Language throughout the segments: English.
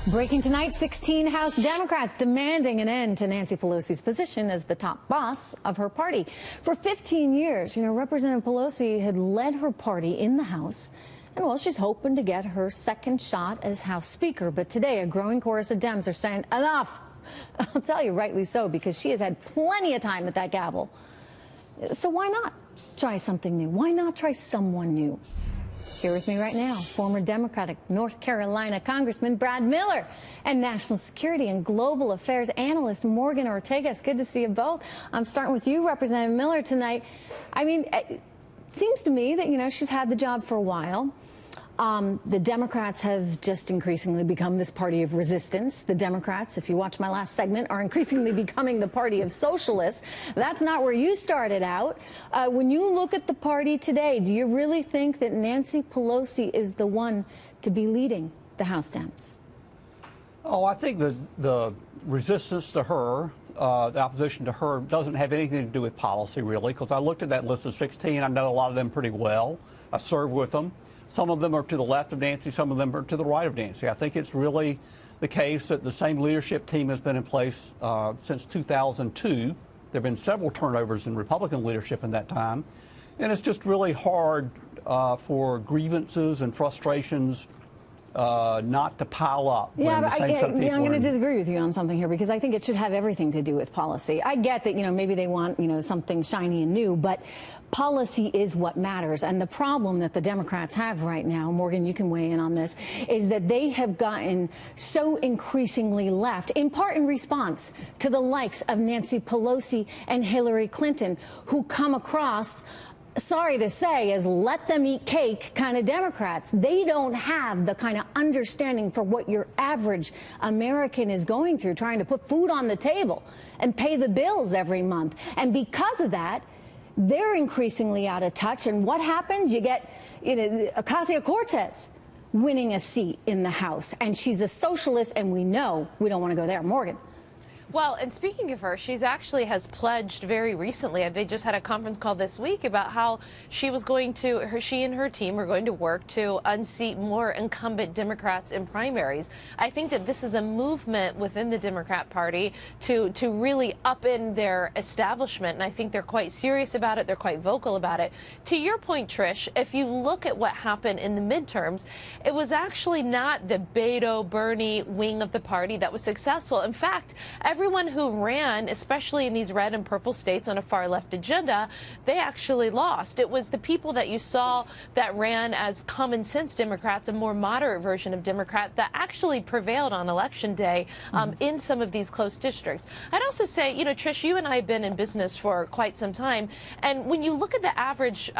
Breaking tonight, 16 House Democrats demanding an end to Nancy Pelosi's position as the top boss of her party. For 15 years, Representative Pelosi had led her party in the House. And, well, she's hoping to get her second shot as House Speaker. But today, a growing chorus of Dems are saying, enough. I'll tell you, rightly so, because she has had plenty of time at that gavel. So why not try something new? Why not try someone new? Here with me right now, former Democratic North Carolina Congressman Brad Miller and National Security and Global Affairs Analyst Morgan Ortega. It's good to see you both. I'm starting with you, Representative Miller, tonight. I mean, it seems to me that, she's had the job for a while. The Democrats have just increasingly become this party of resistance. The Democrats, if you watch my last segment, are increasingly becoming the party of socialists. That's not where you started out. When you look at the party today, do you really think that Nancy Pelosi is the one to be leading the House Dems? Oh, I think the resistance to her, the opposition to her, doesn't have anything to do with policy, really, because I looked at that list of 16. I know a lot of them pretty well. I served with them. Some of them are to the left of Nancy, some of them are to the right of Nancy. I think it's really the case that the same leadership team has been in place since 2002. There have been several turnovers in Republican leadership in that time. And it's just really hard for grievances and frustrations not to pile up. Yeah, but I'm going to disagree with you on something here, because I think it should have everything to do with policy. I get that, maybe they want, something shiny and new, but policy is what matters. And the problem that the Democrats have right now, Morgan, you can weigh in on this, is that they have gotten so increasingly left, in part in response to the likes of Nancy Pelosi and Hillary Clinton, who come across, sorry to say, as let them eat cake kind of Democrats. They don't have the kind of understanding for what your average American is going through, trying to put food on the table and pay the bills every month. And because of that, they're increasingly out of touch. And what happens? You get Ocasio-Cortez winning a seat in the House. And she's a socialist, and we know we don't want to go there. Morgan. Well, and speaking of her, she's actually has pledged very recently. They just had a conference call this week about how she was going to, she and her team are going to work to unseat more incumbent Democrats in primaries. I think that this is a movement within the Democrat Party to really up in their establishment, and I think they're quite serious about it. They're quite vocal about it. To your point, Trish, if you look at what happened in the midterms, it was actually not the Beto, Bernie wing of the party that was successful. In fact, everyone who ran, especially in these red and purple states on a far left agenda, they actually lost. It was the people that you saw that ran as common sense Democrats, a more moderate version of Democrat, that actually prevailed on election day in some of these close districts. I'd also say, Trish, you and I have been in business for quite some time, and when you look at the average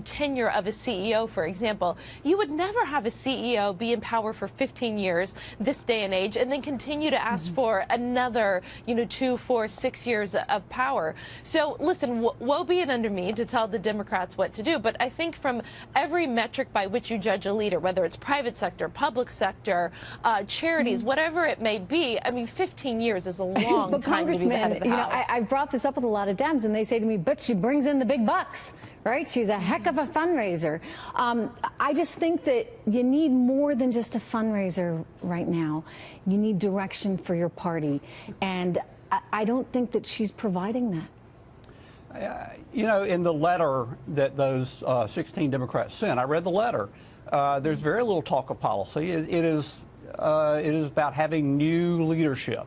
tenure of a CEO, for example, you would never have a CEO be in power for 15 years this day and age and then continue to ask for another 2, 4, 6 years of power. So listen, woe be it under me to tell the Democrats what to do. But I think from every metric by which you judge a leader, whether it's private sector, public sector, charities, whatever it may be, I mean, 15 years is a long but time to be the head of the House. I've brought this up with a lot of Dems, and they say to me, but she brings in the big bucks. Right? She's a heck of a fundraiser. I just think that you need more than just a fundraiser right now. You need direction for your party. And I don't think that she's providing that. In the letter that those 16 Democrats sent, I read the letter. There's very little talk of policy. It is about having new leadership.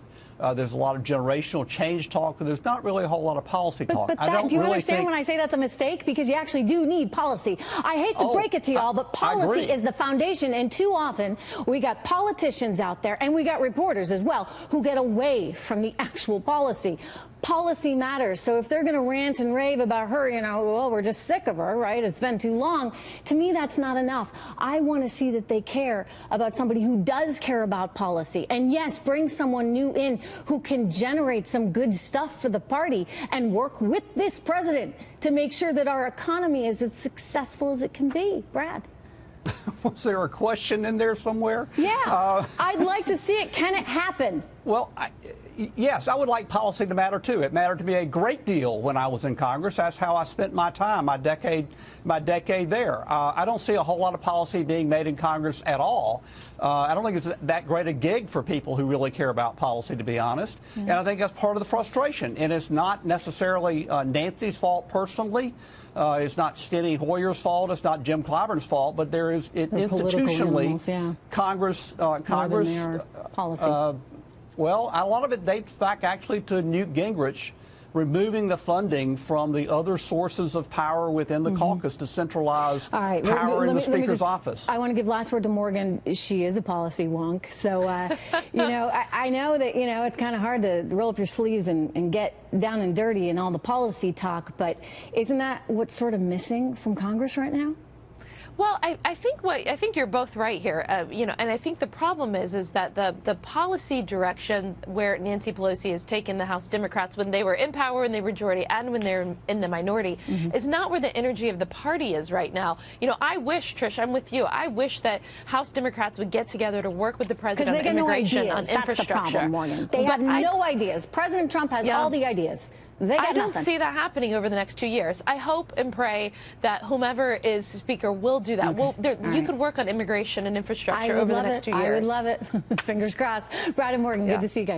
There's a lot of generational change talk, but there's not really a whole lot of policy talk. But do you understand when I say that's a mistake? Because you actually do need policy. I hate to break it to y'all, but policy is the foundation. And too often, we got politicians out there, and we got reporters as well, who get away from the actual policy. Policy matters. So if they're going to rant and rave about her, well, we're just sick of her, right? It's been too long. To me, that's not enough. I want to see that they care about somebody who does care about policy. And yes, bring someone new in who can generate some good stuff for the party and work with this president to make sure that our economy is as successful as it can be. Brad. Was there a question in there somewhere? Yeah. I'd like to see it. Can it happen? Well, Yes, I would like policy to matter too. It mattered to me a great deal when I was in Congress. That's how I spent my time, my decade there. I don't see a whole lot of policy being made in Congress at all. I don't think it's that great a gig for people who really care about policy, to be honest. And I think that's part of the frustration. And it's not necessarily Nancy's fault personally. It's not Steny Hoyer's fault. It's not Jim Clyburn's fault. But there is institutionally, animals, Congress, policy. Well, a lot of it dates back actually to Newt Gingrich removing the funding from the other sources of power within the caucus to centralize power in the Speaker's office. I want to give last word to Morgan. She is a policy wonk. So, you know, I know that, you know, it's kind of hard to roll up your sleeves and get down and dirty in all the policy talk, but isn't that what's sort of missing from Congress right now? Well, I think you're both right here. You know, and I think the problem is that the policy direction where Nancy Pelosi has taken the House Democrats when they were in power in the majority and when they're in the minority is not where the energy of the party is right now. You know, I wish, Trish, I'm with you. I wish that House Democrats would get together to work with the president on immigration, on infrastructure. That's the problem, Morgan. They have no ideas. President Trump has all the ideas. I don't see that happening over the next 2 years. I hope and pray that whomever is Speaker will do that. You could work on immigration and infrastructure over the next 2 years. I would love it. Fingers crossed. Brad and Morgan, good to see you guys.